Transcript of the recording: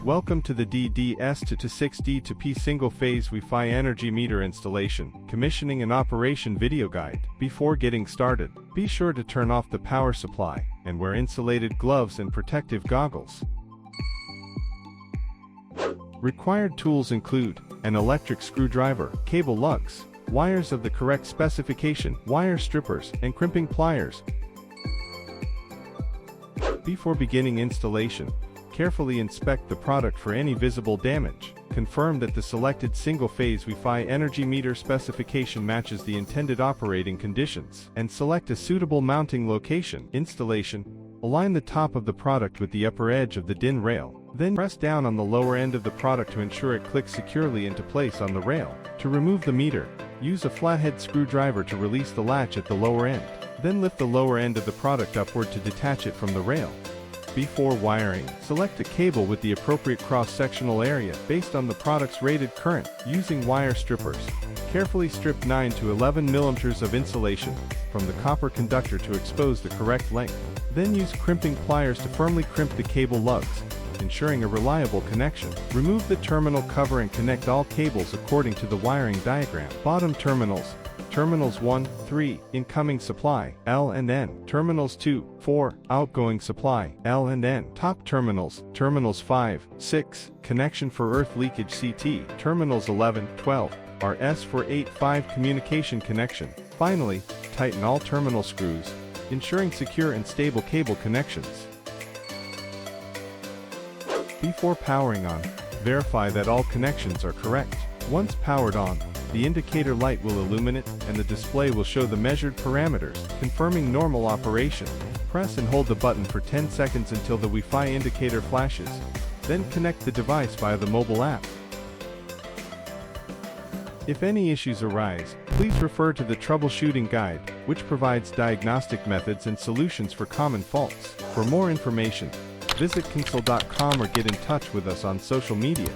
Welcome to the DDS226D-2P single-phase Wi-Fi energy meter installation, commissioning and operation video guide. Before getting started, be sure to turn off the power supply and wear insulated gloves and protective goggles. Required tools include an electric screwdriver, cable lugs, wires of the correct specification, wire strippers, and crimping pliers. Before beginning installation, carefully inspect the product for any visible damage. Confirm that the selected single-phase Wi-Fi energy meter specification matches the intended operating conditions, and select a suitable mounting location. Installation: align the top of the product with the upper edge of the DIN rail. Then press down on the lower end of the product to ensure it clicks securely into place on the rail. To remove the meter, use a flathead screwdriver to release the latch at the lower end. Then lift the lower end of the product upward to detach it from the rail. Before wiring, select a cable with the appropriate cross-sectional area based on the product's rated current. Using wire strippers, carefully strip 9 to 11 mm of insulation from the copper conductor to expose the correct length. Then use crimping pliers to firmly crimp the cable lugs, ensuring a reliable connection. Remove the terminal cover and connect all cables according to the wiring diagram. Bottom terminals: Terminals 1, 3, incoming supply, L and N. Terminals 2, 4, outgoing supply, L and N. Top terminals: Terminals 5, 6, connection for earth leakage CT. Terminals 11, 12, are S for 8, 5 communication connection. Finally, tighten all terminal screws, ensuring secure and stable cable connections. Before powering on, verify that all connections are correct. Once powered on, the indicator light will illuminate and the display will show the measured parameters, confirming normal operation. Press and hold the button for 10 seconds until the Wi-Fi indicator flashes. Then connect the device via the mobile app. If any issues arise, please refer to the troubleshooting guide, which provides diagnostic methods and solutions for common faults. For more information, visit console.com or get in touch with us on social media.